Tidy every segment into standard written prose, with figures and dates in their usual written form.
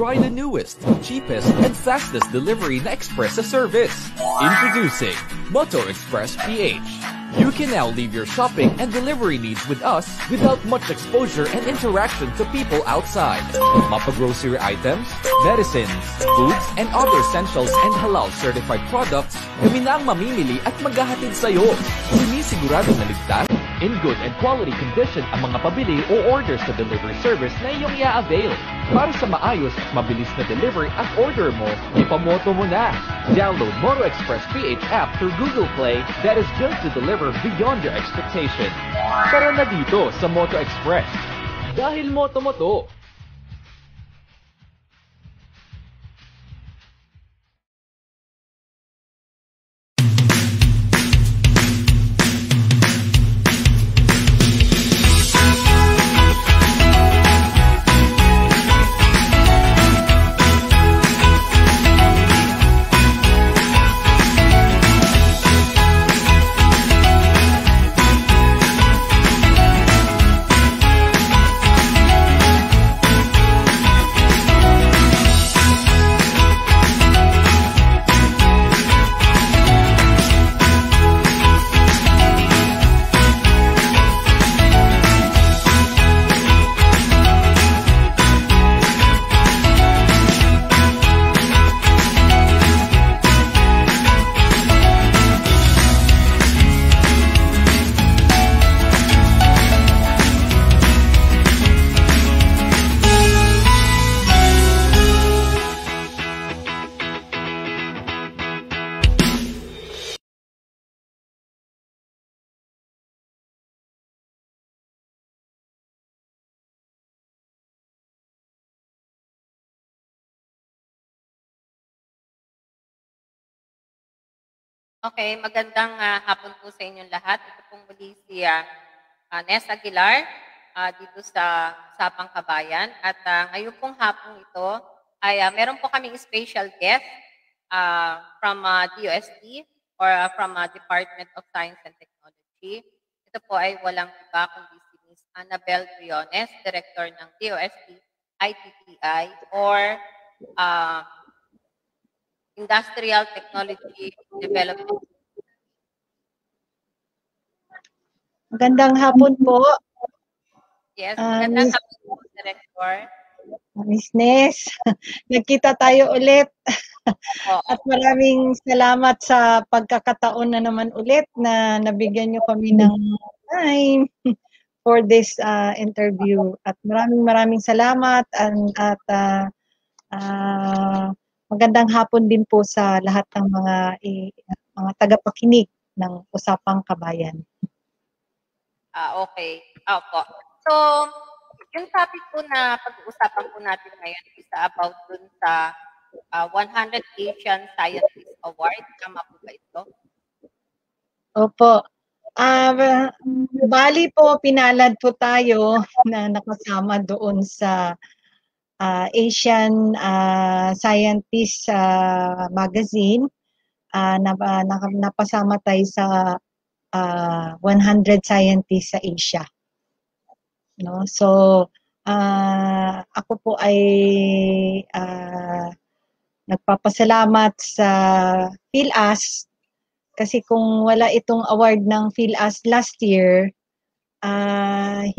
Try the newest, cheapest, and fastest delivery na express service. Introducing Moto Express PH. You can now leave your shopping and delivery needs with us without much exposure and interaction to people outside. Mapa-grocery items, medicines, foods, and other essentials and halal certified products, kami na ang mamimili at maghahatid sa'yo. Sinisigurado na ligtas, in good and quality condition ang mga pabili o orders sa delivery service na iyong i-avail. Para sa maayos at mabilis na delivery at order mo, ipamoto mo na. Download Moto Express PH app through Google Play that is built to deliver beyond your expectation. Tara na dito sa Moto Express. Dahil moto-moto. Okay, magandang hapon po sa inyong lahat. Ito pong muli si Ness Aguilar dito sa Usapang Kabayan. At ngayon pong hapon ito ay meron po kaming special guest from DOST or from Department of Science and Technology. Ito po ay walang iba kundi si Ms. Annabel Briones, Director ng DOST ITTI or Industrial Technology Development. Magandang hapon po. Yes, magandang hapon po, Director. Miss Ness, nagkita tayo ulit. At maraming salamat sa pagkakataon na naman ulit na nabigyan niyo kami ng time for this interview. At maraming salamat at magandang hapon din po sa lahat ng mga tagapakinig ng Usapang Kabayan. Okay. Opo. So, yung topic po na pag-uusapan po natin ngayon is about dun sa 100 Asian Scientist Award. Tama po ba ito? Opo. Bali po, pinalad po tayo na nakasama doon sa Asian Scientist Magazine. Napasama tayo sa 100 scientists sa Asia. No? So, ako po ay nagpapasalamat sa PhilAS kasi kung wala itong award ng PhilAS last year,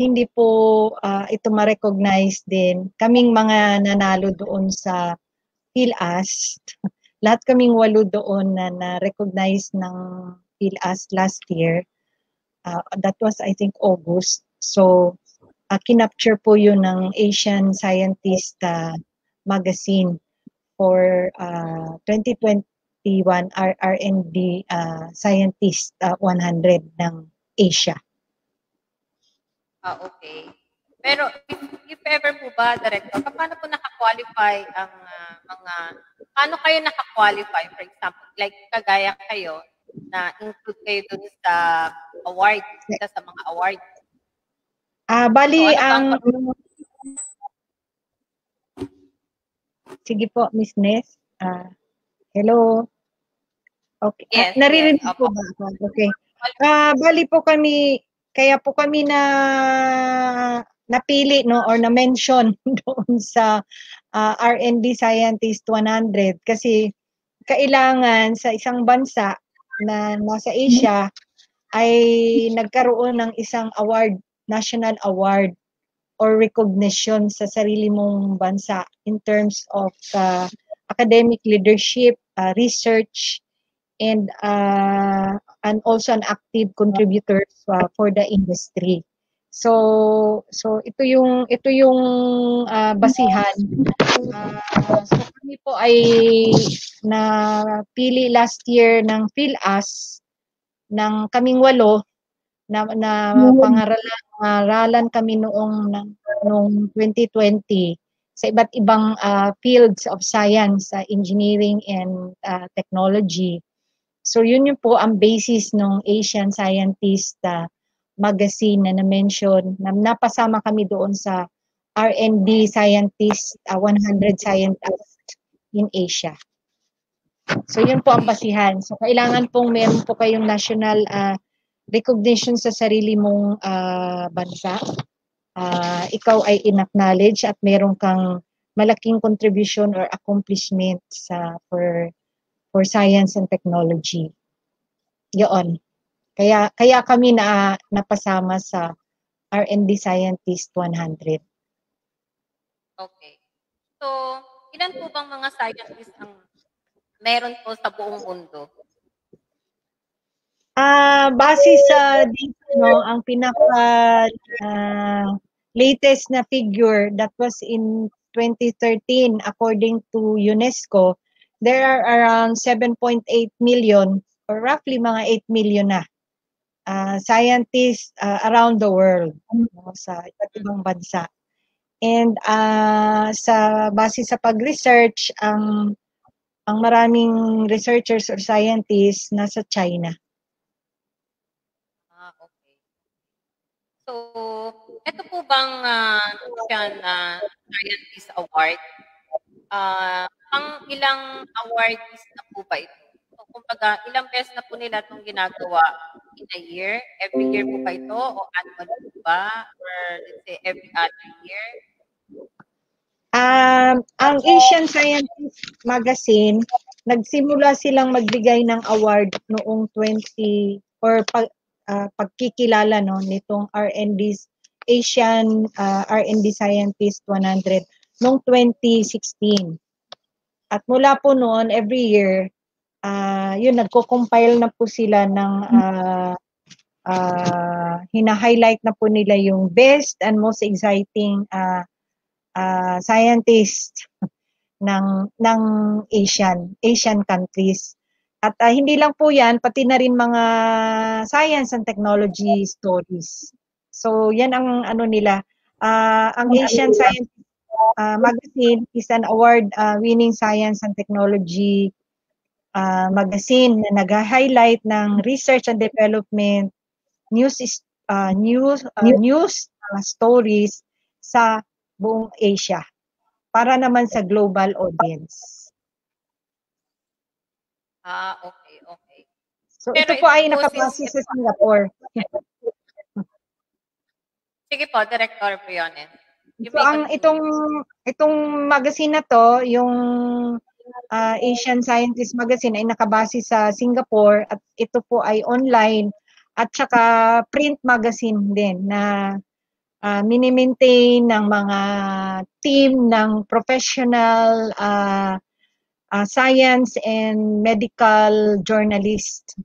hindi po ito ma-recognize din. Kaming mga nanalo doon sa PhilAS, lahat kaming 8 doon na na-recognize ng PhilAS last year. That was, I think, August. So, kinapture po yun ng Asian Scientist Magazine for 2021 R&D Scientist 100 ng Asia. Okay. Pero if ever po ba, Director, paano po naka-qualify ang paano kayo naka-qualify? For example, like kagaya kayo, na include kayo dun sa award, sa mga award. Bali, so, sige po, Miss Ness. Hello. Okay. Yes, naririnig yes, po ba ako? Okay. Bali po kami, kaya po kami napili, no, or na-mention doon sa R&D Scientist 100 kasi kailangan sa isang bansa na nasa Asia ay nagkaroon ng isang award, national award or recognition sa sarili mong bansa in terms of academic leadership, research, and also an active contributor for the industry. So ito yung basihan. So kami po ay napili last year ng PhilAs ng kaming 8 na pangaralan kami noong 2020 sa iba't ibang fields of science, engineering and technology. So yun po ang basis ng Asian Scientist magazine na na-mention, na napasama kami doon sa R&D Scientist, 100 Scientists in Asia. So yun po ang basihan. So kailangan pong meron po kayong national recognition sa sarili mong bansa. Ikaw ay in-acknowledge at meron kang malaking contribution or accomplishment for science and technology. Yun. Kaya kami napasama sa R&D Scientist 100. Okay. So, ilan po bang mga scientists ang meron po sa buong mundo? Base sa dito, ang pinaka latest na figure that was in 2013 according to UNESCO, there are around 7.8 million or roughly mga 8 million na scientists around the world, sa iba't ibang bansa. And sa base sa pag-research, ang maraming researchers or scientists nasa China. Okay. So, ito po bang Scientist Award? Pang ilang awardees na po ba ito? So, kumbaga, ilang beses na po nila itong ginagawa in a year? Every year po ba ito? O annual po ba? Or let's say every other year? Ang Asian Scientist Magazine, nagsimula silang magbigay ng award noong 20 or pagkikilala nitong Asian R&D Scientist 100 noong 2016. At mula po noon, every year, nagko-compile na po sila ng hina-highlight na po nila yung best and most exciting scientist ng Asian countries. At hindi lang po yan, pati na rin mga science and technology stories. So yan ang nila. Ang Asian Science Magazine is an award-winning science and technology magazine na nag-highlight ng research and development, news stories sa buong Asia para naman sa global audience. Okay. So pero ito po ay nakabase sa Singapore. Sige po, Director Briones. So itong magazine na to, yung Asian Scientist Magazine ay nakabase sa Singapore at ito po ay online at saka print magazine din na mini-maintain ng mga team ng professional science and medical journalists.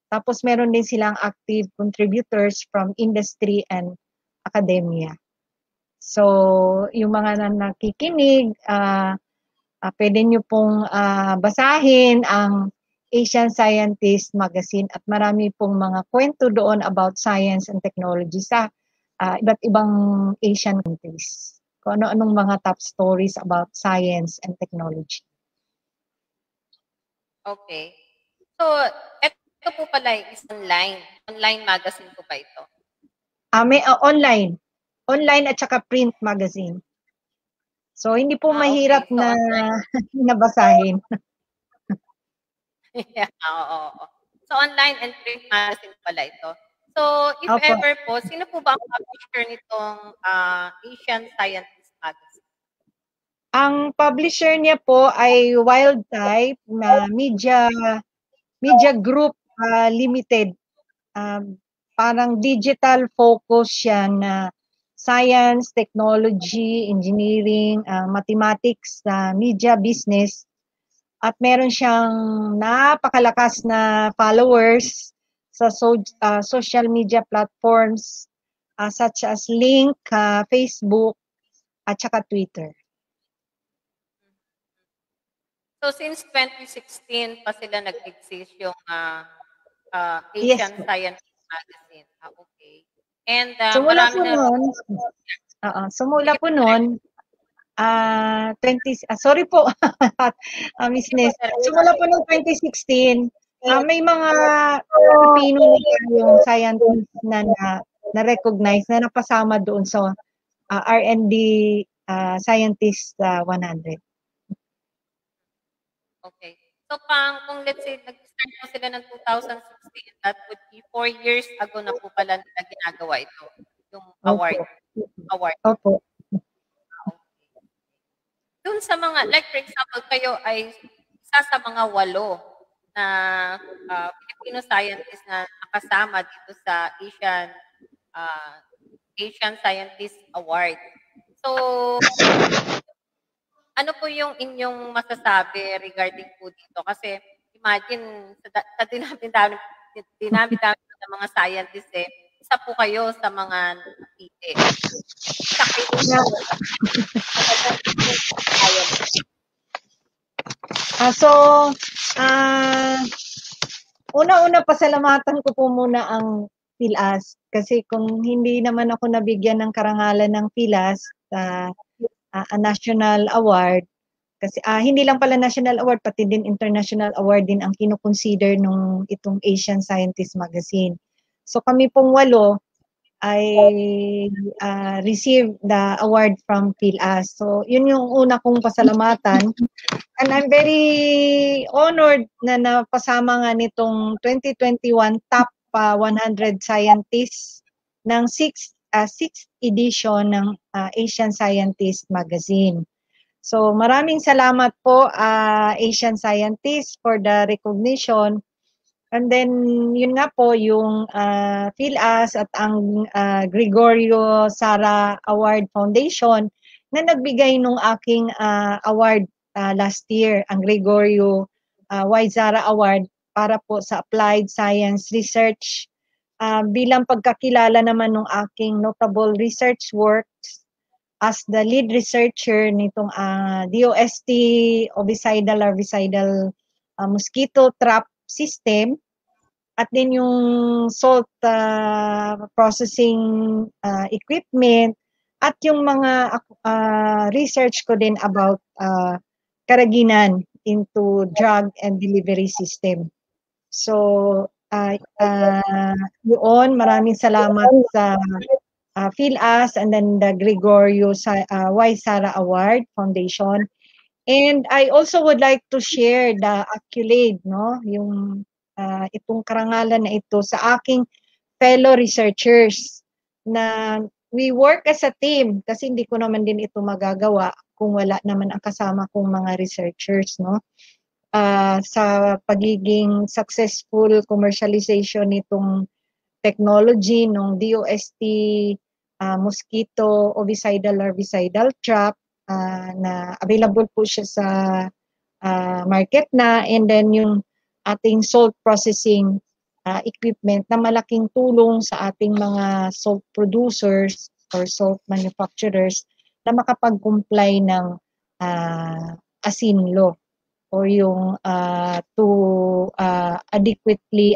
Tapos meron din silang active contributors from industry and academia. So, yung mga nakikinig, pwede nyo pong basahin ang Asian Scientist Magazine at marami pong mga kwento doon about science and technology sa iba't ibang Asian countries. Kung ano-anong mga top stories about science and technology. Okay. So, ito po pala is online. Online magazine po ba ito? May online. Online at saka print magazine. So, hindi po mahirap okay. So, na nabasahin. Yeah, oo. So, online and print magazine pala ito. So, if ever po, sino po ba ang publisher nitong Asian Scientist Magazine? Ang publisher niya po ay Wild Type na Media Group Limited. Parang digital focus siya na science, technology, engineering, mathematics, media business. At meron siyang napakalakas na followers sa social media platforms such as Link, Facebook, at saka Twitter. So since 2016 pa sila nag-exist yung Asian Yes. Science Magazine. Okay. And Sumula marami po na noon, sumula po noon, 20, sorry po, Miss Ness. Simula po noong 2016, may mga Pilipino na tayong scientist na-recognize na napasama doon sa R&D Scientist 100. Okay. So kung let's say nag-start po sila ng 2016, that would be 4 years ago na po pala nila ginagawa ito, yung award. Opo. Doon sa mga, like for example, kayo ay isa sa mga 8 na Filipino scientist na nakasama dito sa Asian Scientist Award. So, ano po yung inyong masasabi regarding po dito? Kasi imagine, sa dinami ng mga scientists isa po kayo sa mga napili. Una-una pasalamatan ko po muna ang PhilAS kasi kung hindi naman ako nabigyan ng karangalan ng PhilAS a national award kasi hindi lang pala national award pati din international award din ang kino-consider nung itong Asian Scientist Magazine. So kami pong 8 ay received the award from PhilAS. So yun yung una kong pasalamatan. And I'm very honored na napasama nga nitong 2021 top 100 scientists ng 6th edition ng Asian Scientist Magazine. So maraming salamat po Asian Scientists for the recognition. And then yun nga po yung PhilAS at ang Gregorio Sara Award Foundation na nagbigay nung aking award last year, ang Gregorio Y. Zara Award para po sa Applied Science Research bilang pagkakilala naman ng aking notable research works as the lead researcher nitong DOST ovicidal larvicidal mosquito trap system at din yung salt processing equipment at yung mga research ko din about karaginan into drug and delivery system. So, yun, maraming salamat sa PhilAS and then the Gregorio Y. Sara Award Foundation. And I also would like to share the accolade, no? Yung itong karangalan na ito sa aking fellow researchers na we work as a team kasi hindi ko naman din ito magagawa kung wala naman ang kasama kong mga researchers, no? Sa pagiging successful commercialization nitong technology ng DOST mosquito ovicidal larvicidal trap na available po siya sa market na, and then yung ating salt processing equipment na malaking tulong sa ating mga salt producers or salt manufacturers na makapag-comply ng ASIN law o yung to adequately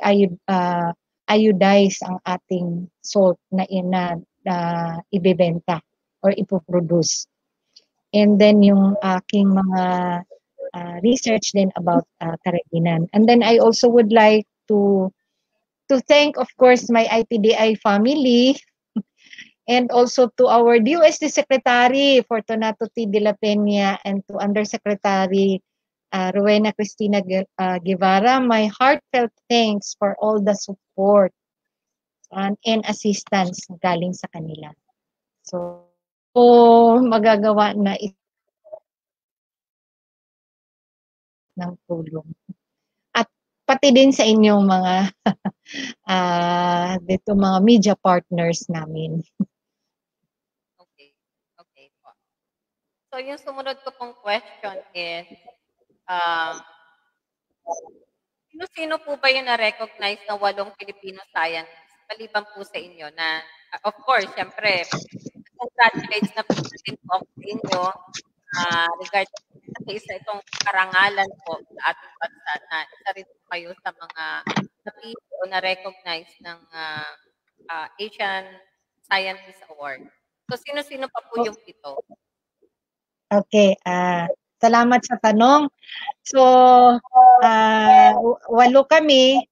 iodize ang ating salt na ibebenta or ipoproduce. And then yung aking mga research din about karaginan. And then I also would like to thank, of course, my IPDI family and also to our DOST Secretary Fortunato T. De La Peña and to Undersecretary Rowena Cristina Guevara. My heartfelt thanks for all the support and assistance galing sa kanila. So magagawa na ng tulong. At pati din sa inyong mga dito mga media partners namin. Okay. Okay po. So, yung sumunod ko pong question is, sino-sino po ba yung na-recognize na 8 Filipino scientists maliban po sa inyo na, of course, syempre, congratulates na po din po ako sa inyo regarding kasi isa itong karangalan po sa ating bansa na isa rin po kayo sa mga napili o na-recognize ng Asian Scientist Award. So, sino-sino pa po yung 7? Okay, salamat sa tanong. So, 8 kami.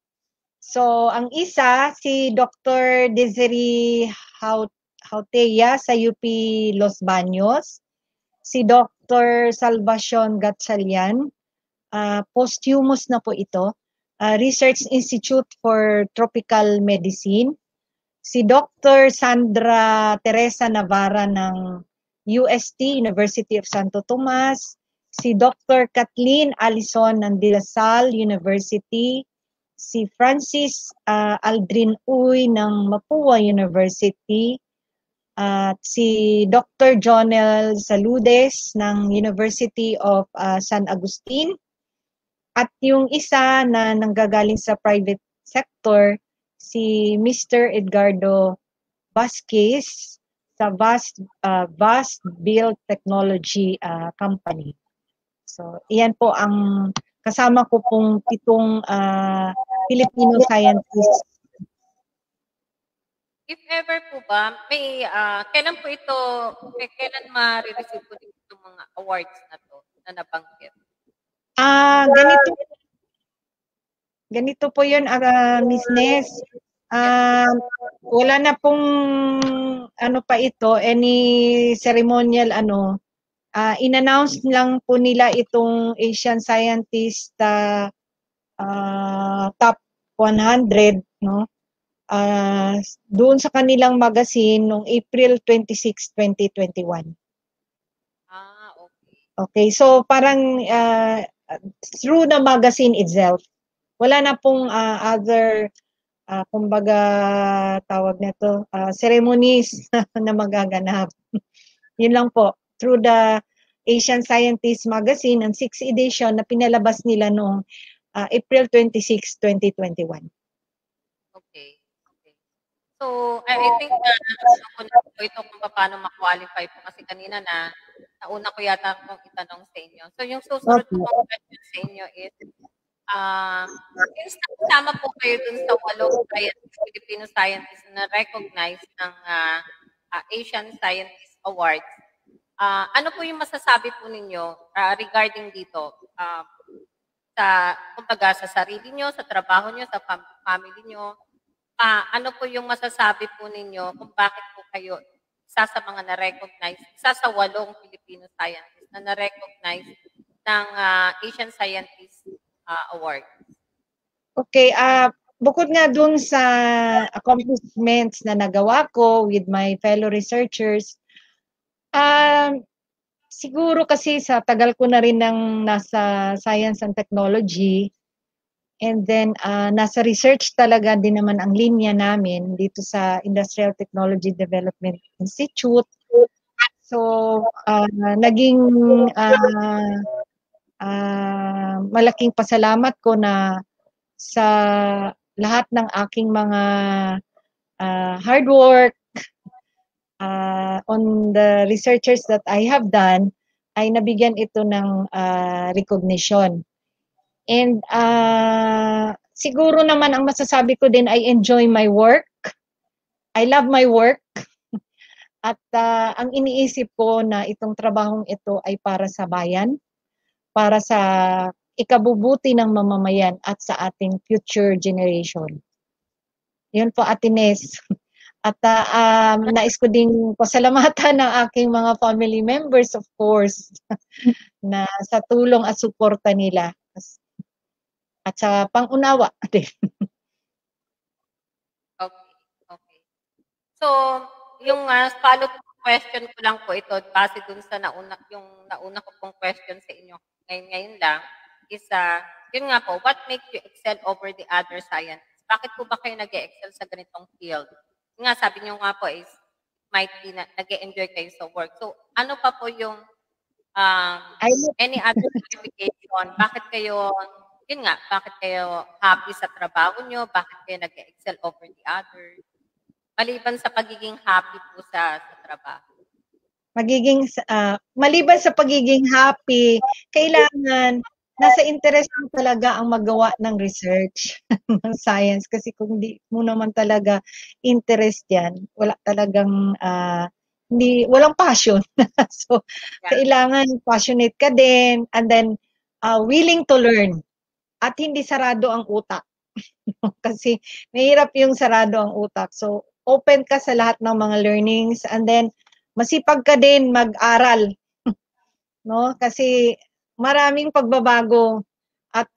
So, ang isa, si Dr. Desiree Hauteya sa UP Los Baños. Si Dr. Salvacion Gatchalian, posthumous na po ito, Research Institute for Tropical Medicine. Si Dr. Sandra Teresa Navarra ng UST, University of Santo Tomas. Si Dr. Kathleen Allison ng De La Salle University. Si Francis Aldrin Uy ng Mapua University. At si Dr. Jonel Saludes ng University of San Agustin. At yung isa na nanggagaling sa private sector, si Mr. Edgardo Vasquez sa Vast Build Technology Company. So, iyan po ang kasama ko pong 7 Filipino scientists. If ever po ba, may, kailan ma-receive po din itong mga awards na to na nabanggit? Ganito po yun, Miss Ness. Wala na pong pa ito, any ceremonial in-announce lang po nila itong Asian Scientist Top 100, no? Doon sa kanilang magazine noong April 26, 2021. Okay. Okay, so parang through the magazine itself, wala na pong other kumbaga tawag nito ceremonies na magaganap. Yun lang po, through the Asian Scientist magazine, ang 6th edition na pinalabas nila noong April 26, 2021. Okay. So, I think ito kung paano ma-qualify po kasi kanina nauna ko yata kung itanong sa inyo. So, yung susunod ko pong question sa inyo is, since nakasama po kayo dun sa 8 Filipino scientists na recognize ng Asian Scientist Awards, ano po yung masasabi po ninyo regarding dito kumbaga sa sarili nyo, sa trabaho nyo, sa family nyo? Ano po yung masasabi po ninyo kung bakit po kayo isa sa mga na-recognize, isa sa 8 Filipino scientists na na-recognize ng Asian Scientist Award? Okay, bukod nga dun sa accomplishments na nagawa ko with my fellow researchers, siguro kasi sa tagal ko na rin ng nasa science and technology, and then nasa research talaga din naman ang linya namin dito sa Industrial Technology Development Institute. So, naging malaking pasalamat ko na sa lahat ng aking mga hard work on the researchers that I have done, ay nabigyan ito ng recognition. And siguro naman ang masasabi ko din, I enjoy my work. I love my work. At ang iniisip ko na itong trabahong ito ay para sa bayan, para sa ikabubuti ng mamamayan at sa ating future generation. Yun po, Ate Ness. At nais ko ding pasalamatan ng aking mga family members, of course, na sa tulong at suporta nila. At sa pang-unawa din. Okay. So, yung follow-up question ko lang po ito, base dun sa nauna ko pong question sa inyo ngayon lang. is, yun nga po, what makes you excel over the other scientists? Bakit po ba kayo nag-excel sa ganitong field? Yun nga, sabi niyo nga po is, might be na nag-enjoy kayo sa work. So, ano pa po yung any other qualification? Bakit kayo, yun nga, bakit kayo happy sa trabaho nyo? Bakit kayo nag-excel over the others? Maliban sa pagiging happy po sa trabaho. Maliban sa pagiging happy, kailangan nasa interest mo talaga ang magawa ng research ng science, kasi kung hindi mo naman talaga interest yan, wala talagang walang passion. So kailangan passionate ka din, and then willing to learn, at hindi sarado ang utak. Kasi mahirap yung sarado ang utak. So open ka sa lahat ng mga learnings, and then masipag ka din mag-aral. No? Kasi maraming pagbabago, at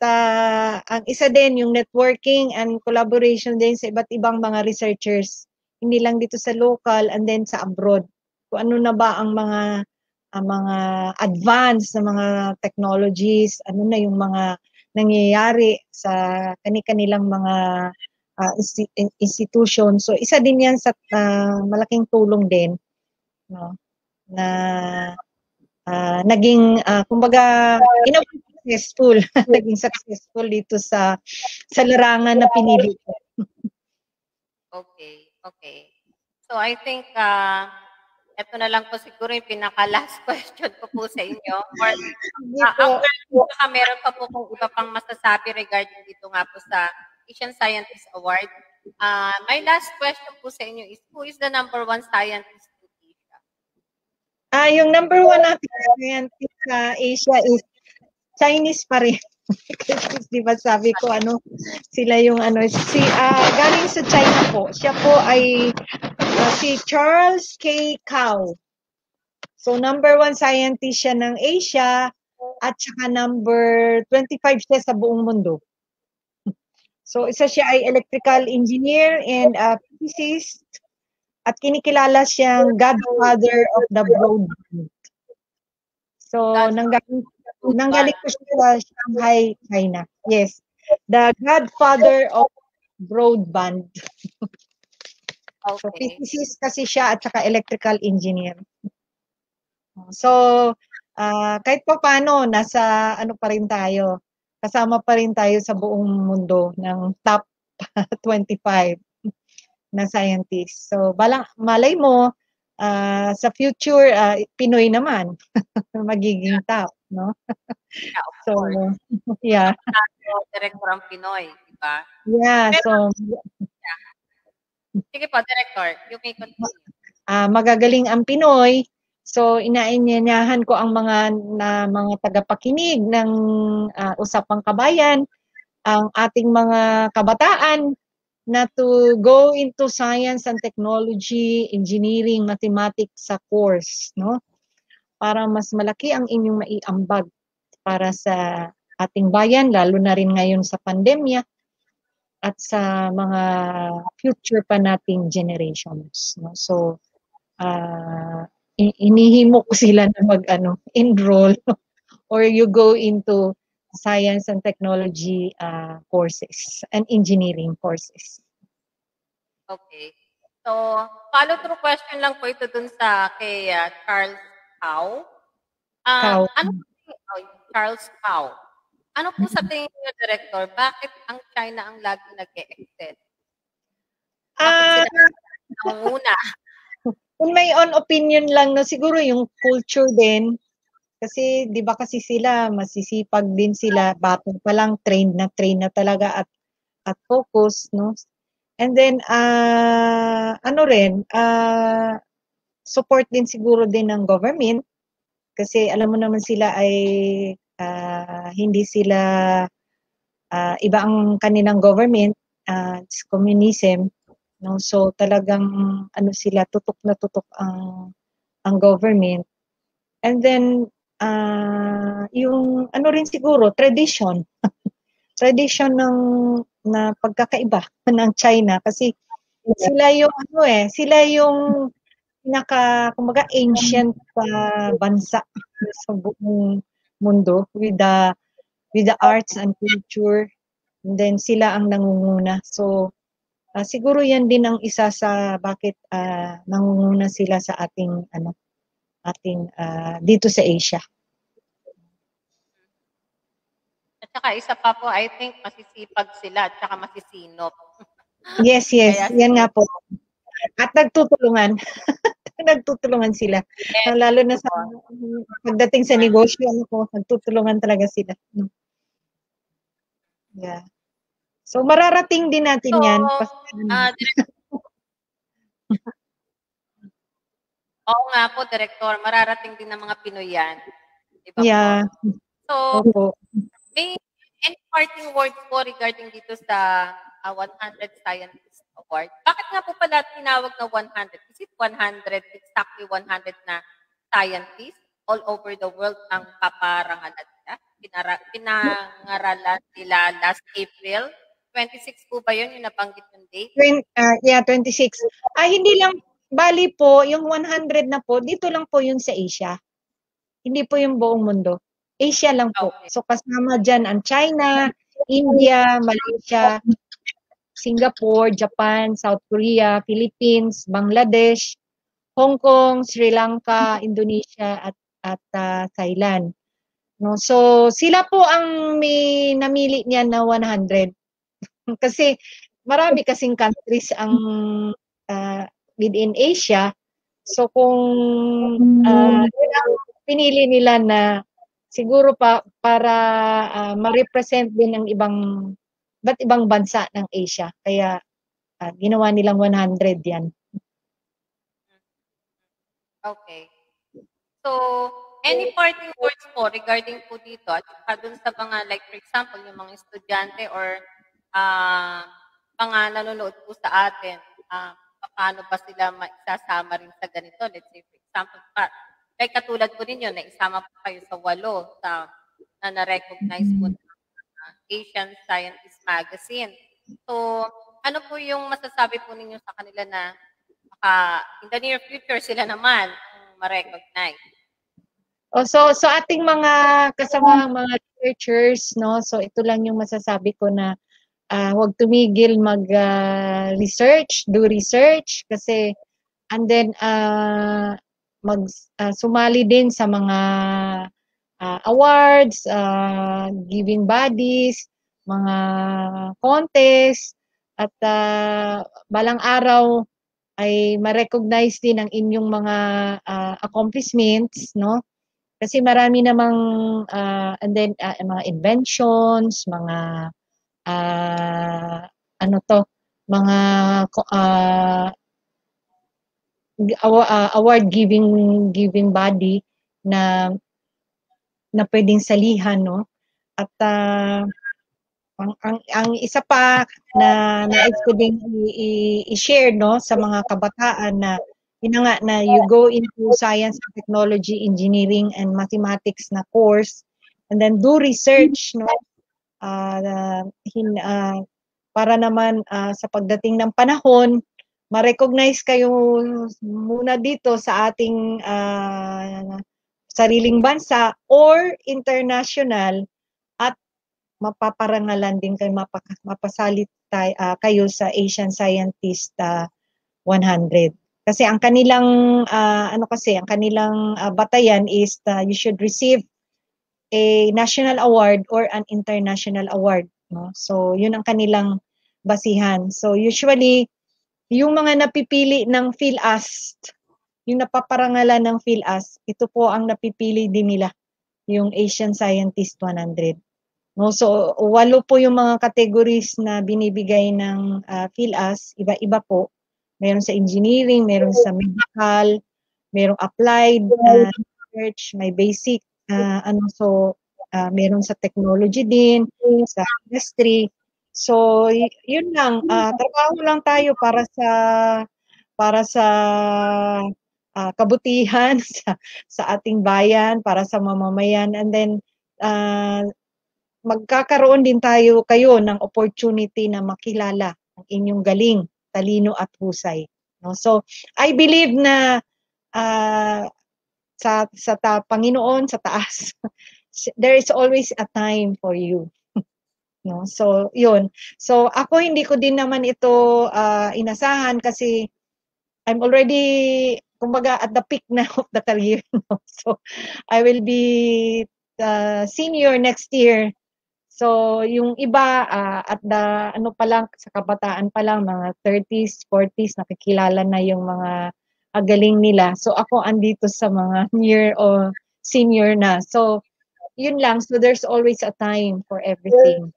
ang isa din yung networking and collaboration din sa iba't ibang mga researchers, hindi lang dito sa local and then sa abroad. Kung ano na ba ang mga advanced na mga technologies, ano na yung mga nangyayari sa kanilang mga institution. So isa din yan sa malaking tulong din, no, na naging kumbaga successful naging successful dito sa larangan na pinili ko. Okay. So I think ito na lang po siguro yung pinaka-last question ko po sa inyo. Or baka meron pa po kung iba pang masasabi regarding dito nga po sa Asian Scientist Award. My last question po sa inyo is, who is the number one scientist in Asia? Yung number one natin scientist sa Asia is Chinese pa rin. Kasi di ba sabi ko sila yung galing sa China po. Siya po ay si Charles K. Kao. So number one scientist siya ng Asia, at saka number 25 siya sa buong mundo. So isa siya ay electrical engineer and physicist, at kinikilala siyang godfather of the broadband. So nanggaling ko siya sa Shanghai, China. Yes. The godfather of broadband. Okay. So physicist kasi siya, at saka electrical engineer. So kahit pa paano, nasa pa rin tayo. Kasama pa rin tayo sa buong mundo ng top 25 na scientists. So malay mo sa future Pinoy naman magiging top, no? Yeah, of so course. Yeah. Director ang Pinoy, di ba? Yeah, pero, sige po, Director, you may continue. Magagaling ang Pinoy. So inaanyayahan ko ang mga tagapakinig ng Usapang Kabayan, ang ating mga kabataan, na to go into science and technology, engineering, mathematics sa course, no? Para mas malaki ang inyong maiambag para sa ating bayan, lalo na rin ngayon sa pandemya, at sa mga future pa nating generations, no? So inihimo ko sila na enroll or you go into science and technology courses and engineering courses. Okay. So, follow-through question lang po ito dun sa kay Charles Kao. Charles Kao. Ano po sa tingin niyo, Director? Bakit ang China ang lagi nag-e-excel? Bakit sila ang una? Kung may own opinion lang, no, siguro yung culture din. Kasi, di ba kasi sila, masisipag din sila, bata pa lang, trained na talaga at focus, no? And then, support din siguro din ng government. Kasi alam mo naman sila ay hindi sila, iba ang kanilang government, it's communism, no? So, talagang, sila, tutok na tutok ang government. And then, yung rin siguro, tradition na pagkakaiba ng China, kasi sila yung kumbaga ancient bansa sa buong mundo, with the with the arts and culture. And then sila ang nangunguna. So, siguro yan din ang isa sa bakit nangunguna sila sa ating dito sa Asia. At saka isa pa po, I think masisipag sila at saka masisinop. Yes. Yan nga po. At nagtutulungan. Nagtutulungan sila. Yes. Lalo na sa pagdating sa negosyo, nagtutulungan talaga sila. Yeah. So mararating din natin yan. Oo nga po, Director. Mararating din ng mga Pinoy yan. Diba yeah. Po? So, opo. May any parting words po regarding dito sa 100 Scientist Award? Bakit nga po pala tinawag na 100? Is it 100, exactly 100 na scientists all over the world ang paparangalan nila? Pinangaralan nila last April. 26 po ba yun yung nabanggit yung date? 26. Hindi lang, bali po, yung 100 na po, dito lang po yun sa Asia. Hindi po yung buong mundo. Asia lang po. Okay. So kasama dyan ang China, India, Malaysia, Singapore, Japan, South Korea, Philippines, Bangladesh, Hong Kong, Sri Lanka, Indonesia at Thailand. No, so sila po ang may namili niya na 100. Kasi marami kasing countries ang within Asia. So kung pinili nila na siguro para ma-represent din ng iba't ibang bansa ng Asia. Kaya ginawa nilang 100 yan. Okay. So, any parting words po regarding po dito at dun sa mga, like for example, yung mga estudyante or mga nanonood po sa atin, paano ba sila maisasama rin sa ganito? Let's say, for example, like katulad po ninyo, na isama po kayo sa 8 na na-recognize po ng Asian Scientist Magazine. So, ano po yung masasabi po ninyo sa kanila na in the near future sila naman ang ma-recognize? So ating mga kasama mga researchers, no? So ito lang yung masasabi ko na huwag tumigil mag-research, do research kasi and then sumali din sa mga awards, giving bodies, mga contest at balang araw ay ma-recognize din ang inyong mga accomplishments, no? Kasi marami namang and then mga inventions, mga mga award giving body na pwedeng salihan, no? At ang isa pa na nais ko din i-share, no, sa mga kabataan na you go into science, technology, engineering, and mathematics na course, and then do research, no, para naman sa pagdating ng panahon, ma-recognize kayo muna dito sa ating sariling bansa or international at mapaparangalan din kayo, mapasalit kayo sa Asian Scientist 100. Kasi ang kanilang ang kanilang batayan is you should receive a national award or an international award, no? So yun ang kanilang basihan. So usually yung mga napipili ng PhilAs, yung napaparangalan ng PhilAs, ito po ang napipili din nila, yung Asian Scientist 100. No, so 8 po yung mga categories na binibigay ng PhilAs, iba-iba po. Meron sa engineering, meron sa medical, merong applied research, may basic, meron sa technology din, sa industry. So, yun lang, trabaho lang tayo para sa kabutihan sa ating bayan, para sa mamamayan, and then magkakaroon din kayo ng opportunity na makilala ang inyong galing, talino at husay. No? So, I believe na sa Panginoon, sa taas, there is always a time for you. No? So, yun. So, ako hindi ko din naman ito inasahan kasi I'm already, kumbaga, at the peak na of the career. No? So, I will be senior next year. So, yung iba, at the, ano pa lang, sa kabataan pa lang, mga 30s, 40s, nakikilala na yung mga galing nila. So, ako andito sa mga near o senior na. So, yun lang. So, there's always a time for everything.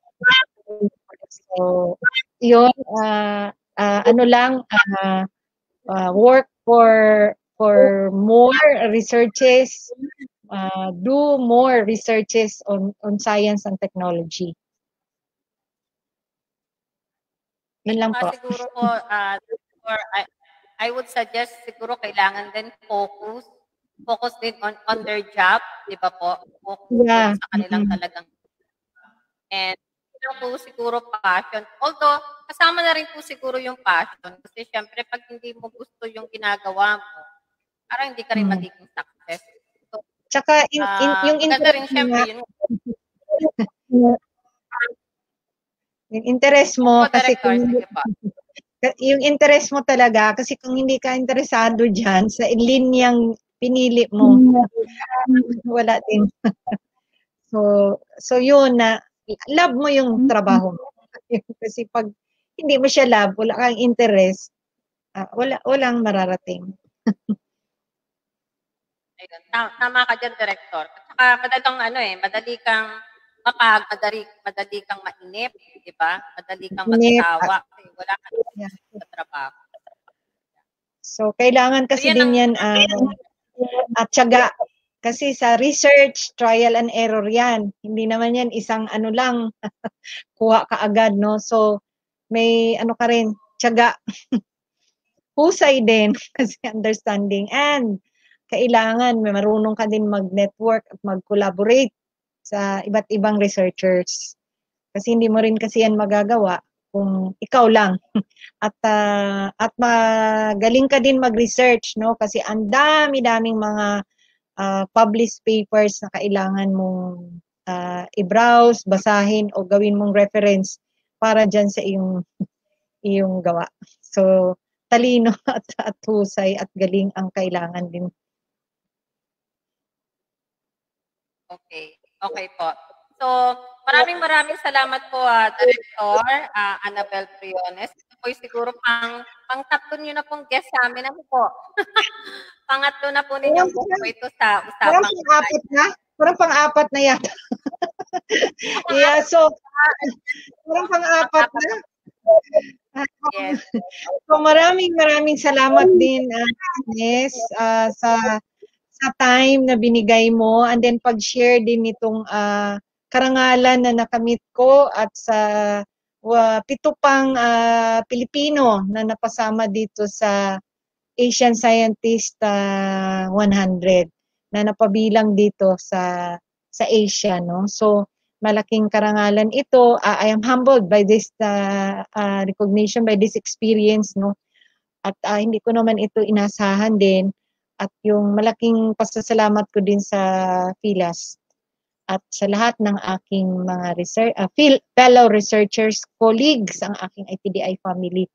So, yun, ano lang, work for more researches, do more researches on science and technology. Yun lang po. Siguro po, I would suggest siguro kailangan din focus din on their job, di ba po? Focus din sa kanilang talagang. And yun po siguro passion. Although, kasama na rin po siguro yung passion. Kasi syempre, pag hindi mo gusto yung ginagawa mo, parang hindi ka rin magiging success. So, tsaka yung interest rin, syempre, yung interest mo, kasi yung interest mo talaga, kasi kung hindi ka interesado dyan, sa linyang pinili mo, wala din. So yun na, love mo yung trabaho mo. Kasi pag hindi mo siya love, wala kang interest, walang mararating. Ayun, tama ka dyan, Director. At saka madali kang madali kang mainip, di ba? Madali kang magsawa kasi wala kang sa trabaho. So, kailangan kasi din yan at tiyaga. Kasi sa research, trial and error yan. Hindi naman yan isang ano lang, kuha ka agad, no? So, may ano ka rin, tiyaga. Husay din kasi understanding. And kailangan may marunong ka din mag-network at mag-collaborate sa iba't ibang researchers. Kasi hindi mo rin kasi yan magagawa kung ikaw lang. At magaling ka din mag-research, no? Kasi ang dami-daming mga published papers na kailangan mong i-browse, basahin o gawin mong reference para dyan sa iyong gawa. So, talino at husay at galing ang kailangan din. Okay po. So, maraming salamat po, Director Annabel Briones. Ito po siguro pang-tatlo nyo na pong guest sa amin. Ano po? Pangatlo na po ninyong po ito sa usapang. Parang pang-apat na yata. Yeah, so, parang pang-apat na. Yes. So, maraming salamat din, Agnes, sa time na binigay mo, and then pag-share din nitong karangalan na nakamit ko at sa 7 pang Pilipino na napasama dito sa Asian Scientist 100 na napabilang dito sa Asia, no? So, malaking karangalan ito. I am humbled by this recognition, by this experience, no? At hindi ko naman ito inasahan din. At yung malaking pasasalamat ko din sa PhilAS at sa lahat ng aking mga fellow researchers, colleagues, ang aking ITDI family,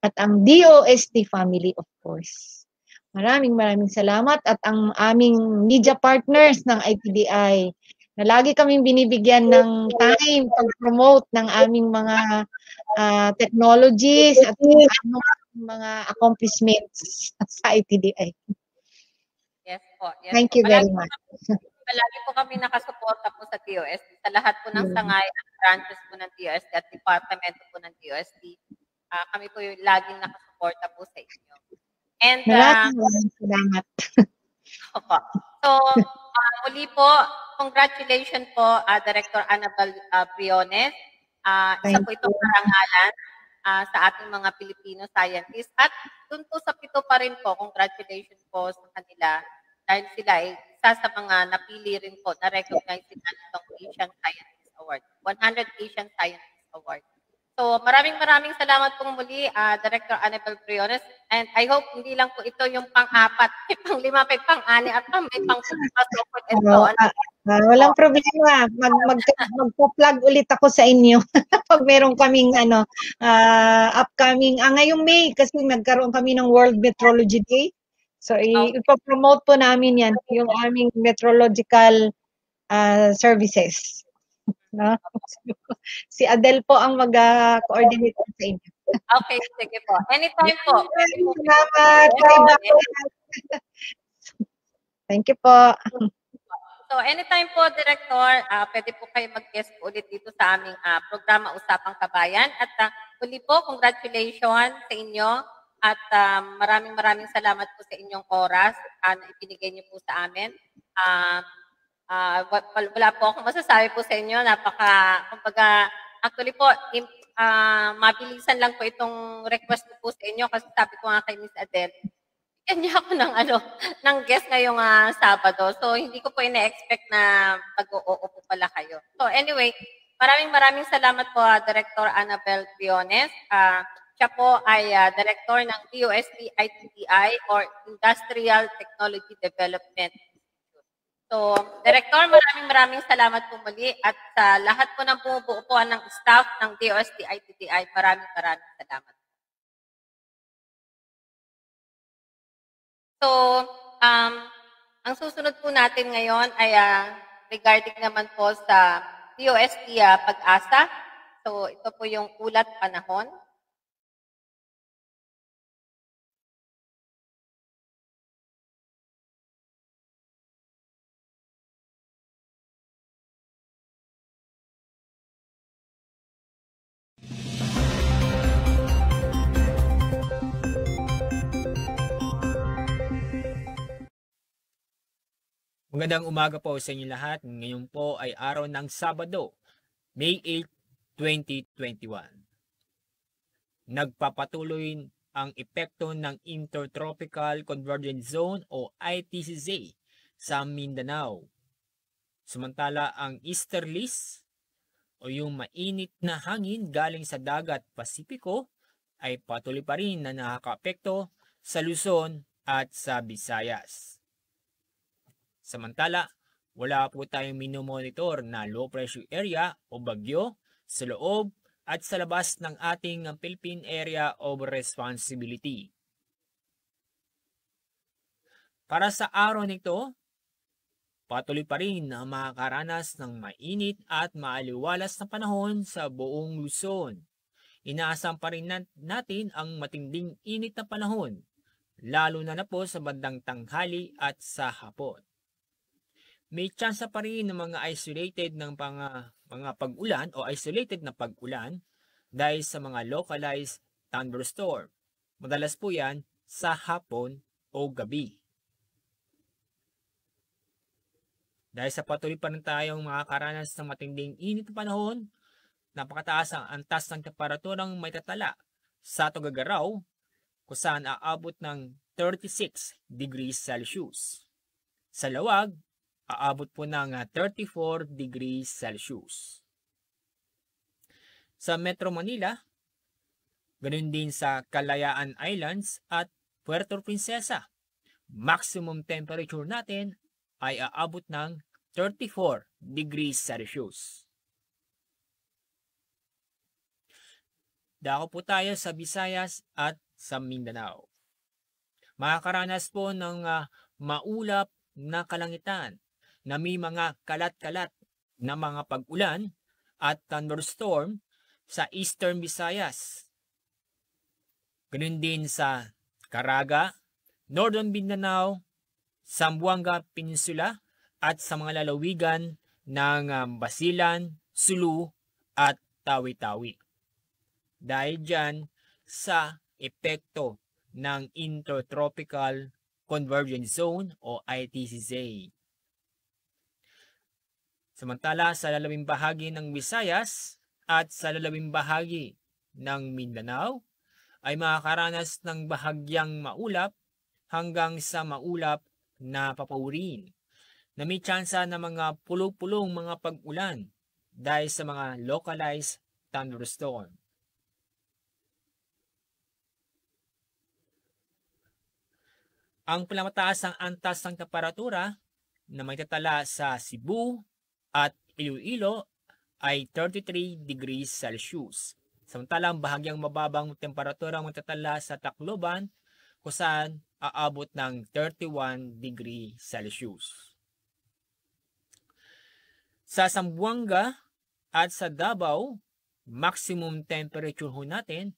at ang DOST family, of course. Maraming salamat, at ang aming media partners ng ITDI na lagi kaming binibigyan ng time pag-promote ng aming mga technologies at mga accomplishments sa ITDI. Yes po. Yes Thank you very much. Palagi po kami nakasuporta po sa DOST. Sa lahat po ng sangay at branches po ng DOST at departamento po ng DOST. Kami po yung laging nakasuporta po sa inyo. And maraming salamat. So, muli po, congratulations po, Director Annabel Briones. Isa po itong karangalan sa ating mga Filipino scientists. At dun po sa 7 pa rin po, congratulations po sa kanila. Dahil sila ay isa sa mga napili rin po na recognize sila itong Asian Scientist Award. 100 Asian Scientist Award. So, maraming salamat pong muli, Director Annabel Briones. And I hope hindi lang po ito yung pang-4, pang-5, pang-6, at may pang-7 and so on. Walang problema. Magpa-plug ulit ako sa inyo pag meron kaming upcoming ngayong May kasi nagkaroon kami ng World Meteorology Day. So ipo-promote po namin 'yan, yung aming meteorological services. No? Si Adele po ang mag-coordinate sa inyo. Okay, sige po. Anytime po. Salamat. Thank you po. So anytime po, Director, pwede po kayo mag-guest po ulit dito sa aming programa Usapang Kabayan. At uli po, congratulations sa inyo. At maraming salamat po sa inyong oras na ipinigay niyo po sa amin. Wala po akong masasabi po sa inyo. Kumbaga, actually po, mabilisan lang po itong request ko po sa inyo kasi sabi ko nga kay Miss Adele, kanya ako ng guest ngayong Sabado. So, hindi ko po ina-expect na mag-oo po pala kayo. So, anyway, maraming salamat po, Director Annabel Briones. Siya po ay Director ng DOST-ITTI or Industrial Technology Development. So, Director, maraming salamat po muli. At sa lahat po ng bumubuo po ng staff ng DOST-ITTI, maraming salamat. So, ang susunod po natin ngayon ay regarding naman po sa DOST Pag-asa. So, ito po yung ulat panahon. Magandang umaga po sa inyo lahat. Ngayon po ay araw ng Sabado, May 8, 2021. Nagpapatuloy ang epekto ng Intertropical Convergence Zone o ITCZ sa Mindanao. Samantala ang easterlies o yung mainit na hangin galing sa dagat Pasipiko ay patuloy pa rin na nakakaapekto sa Luzon at sa Visayas. Samantala, wala po tayong minomonitor na low pressure area o bagyo sa loob at sa labas ng ating Philippine Area of Responsibility. Para sa araw nito, patuloy pa rin na makakaranas ng mainit at maaliwalas na panahon sa buong Luzon. Inaasahan pa rin natin ang matinding init na panahon, lalo na po sa bandang tanghali at sa hapon. May tsansa pa rin ng mga isolated ng mga pag-ulan o isolated na pag-ulan dahil sa mga localized thunderstorm. Madalas po yan sa hapon o gabi. Dahil sa patuloy pa rin tayong makakaranas ng matinding init na panahon, napakataas ang antas ng temperaturang may tatala sa Tuguegarao kung saan aabot ng 36 degrees Celsius. Sa Lawag, aabot po ng 34 degrees Celsius. Sa Metro Manila, ganoon din sa Kalayaan Islands at Puerto Princesa, maximum temperature natin ay aabot ng 34 degrees Celsius. Dako po tayo sa Visayas at sa Mindanao. Makakaranas po ng maulap na kalangitan na may mga kalat-kalat na mga pag-ulan at thunderstorm sa Eastern Visayas. Ganun din sa Caraga, Northern Mindanao, Zamboanga Peninsula at sa mga lalawigan ng Basilan, Sulu at Tawi-Tawi. Dahil dyan sa epekto ng Intertropical Convergence Zone o ITCZ. Samantala sa lalawing bahagi ng Visayas at sa lalawing bahagi ng Mindanao ay makakaranas ng bahagyang maulap hanggang sa maulap na papaurin na may tsansa na mga pulong-pulong mga pag-ulan dahil sa mga localized thunderstorm. Ang pinakamataas ang antas ng temperatura na may tatala sa Cebu at Iloilo ay 33 degrees Celsius. Samantalang bahagyang mababang temperatura ang matatala sa Tacloban kung saan aabot ng 31 degrees Celsius. Sa Zamboanga at sa Davao, maximum temperature ho natin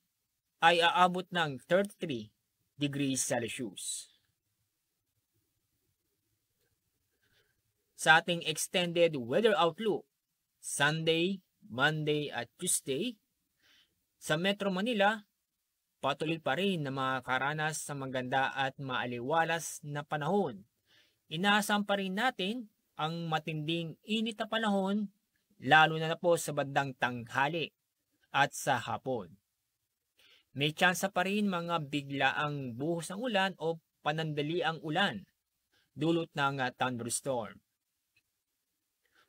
ay aabot ng 33 degrees Celsius. Sa ating extended weather outlook, Sunday, Monday at Tuesday, sa Metro Manila, patuloy pa rin na makakaranas sa maganda at maaliwalas na panahon. Inaasahan pa rin natin ang matinding init na panahon, lalo na po sa bandang tanghali at sa hapon. May tsansa pa rin mga biglaang buhos ng ulan o panandaliang ulan, dulot ng thunderstorm.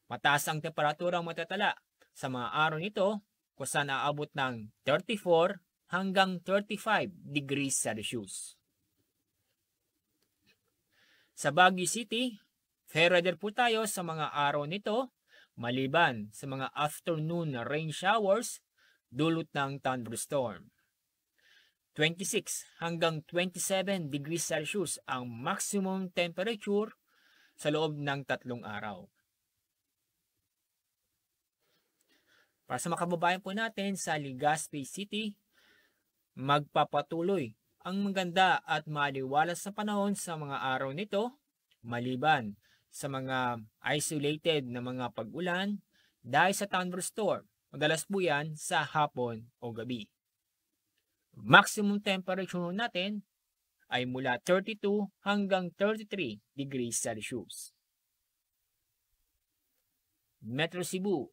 Mataas ang temperaturang matatala sa mga araw nito kung saan aabot ng 34 hanggang 35 degrees Celsius. Sa Baguio City, fair weather po tayo sa mga araw nito maliban sa mga afternoon rain showers dulot ng thunderstorm. 26 hanggang 27 degrees Celsius ang maximum temperature sa loob ng 3 araw. Para sa mga kababayan po natin sa Legazpi City, magpapatuloy ang maganda at maliwalas na panahon sa mga araw nito maliban sa mga isolated na mga pag-ulan dahil sa thunderstorm. Madalas po yan sa hapon o gabi. Maximum temperature natin ay mula 32 hanggang 33 degrees Celsius. Metro Cebu,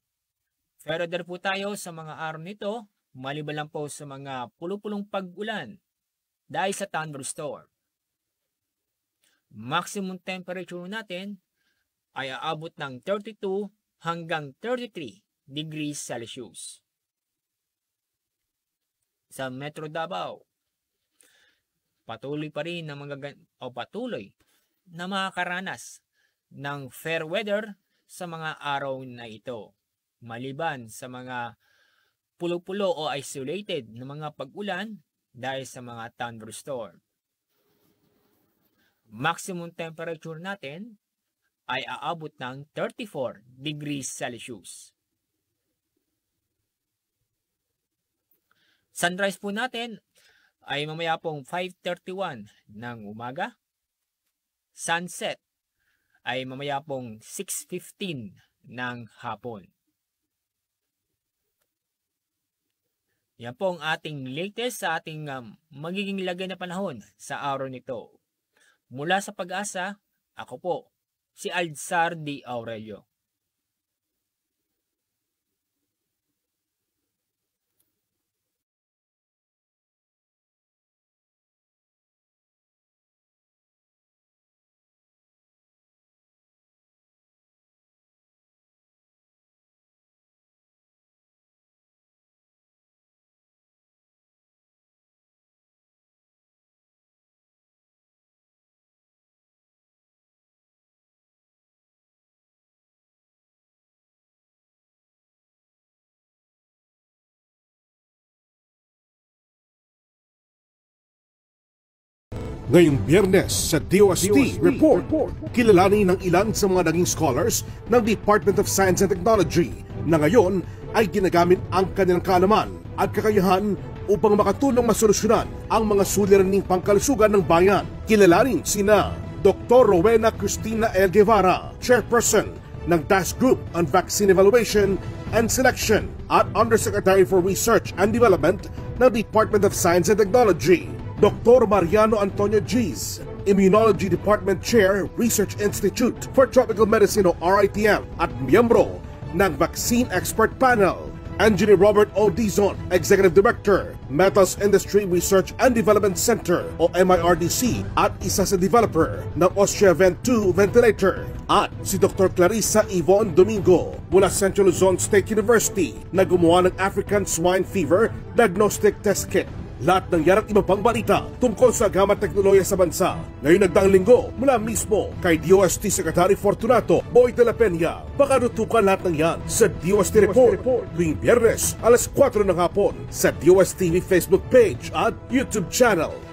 fair weather po tayo sa mga araw nito maliban lang po sa mga pulupulong pag-ulan dahil sa thunderstorm. Maximum temperature natin ay aabot ng 32 hanggang 33 degrees Celsius. Sa Metro Davao, patuloy pa rin na makakaranas ng fair weather sa mga araw na ito maliban sa mga pulo-pulo o isolated na mga pag-ulan dahil sa mga thunderstorm. Maximum temperature natin ay aabot ng 34 degrees Celsius. Sunrise po natin ay mamaya pong 5:31 ng umaga. Sunset ay mamaya pong 6:15 ng hapon. Yan po ang ating latest sa ating magiging lagay na panahon sa araw nito. Mula sa Pag-asa, ako po, si Alzar D. Aurelio. Ngayong Biyernes sa DOST Report, kilalanin ng ilan sa mga naging scholars ng Department of Science and Technology na ngayon ay ginagamit ang kanilang kaalaman at kakayahan upang makatulong masolusyonan ang mga suliraning pangkalusugan ng bayan. Kilalanin sina Dr. Rowena Cristina L. Guevara, Chairperson ng Task Group on Vaccine Evaluation and Selection at Undersecretary for Research and Development ng Department of Science and Technology. Dr. Mariano Antonio Giz, Immunology Department Chair, Research Institute for Tropical Medicine o RITM at miyembro ng Vaccine Expert Panel. Engineer Robert O. Dizon, Executive Director, Metals Industry Research and Development Center o MIRDC at isa sa developer ng Austria Vent 2 ventilator. At si Dr. Clarissa Yvonne Domingo mula Central Luzon State University na gumawa ng African Swine Fever Diagnostic Test Kit. Lahat ng yan at iba pang balita tungkol sa agamat teknolohiya sa bansa. Ngayon nagdaang linggo mula mismo kay DOST Secretary Fortunato Boy de la Peña. Pakarutukan lahat ng yan sa DOST Report tuwing Biyernes alas 4 ng hapon sa DOST TV Facebook page at YouTube channel.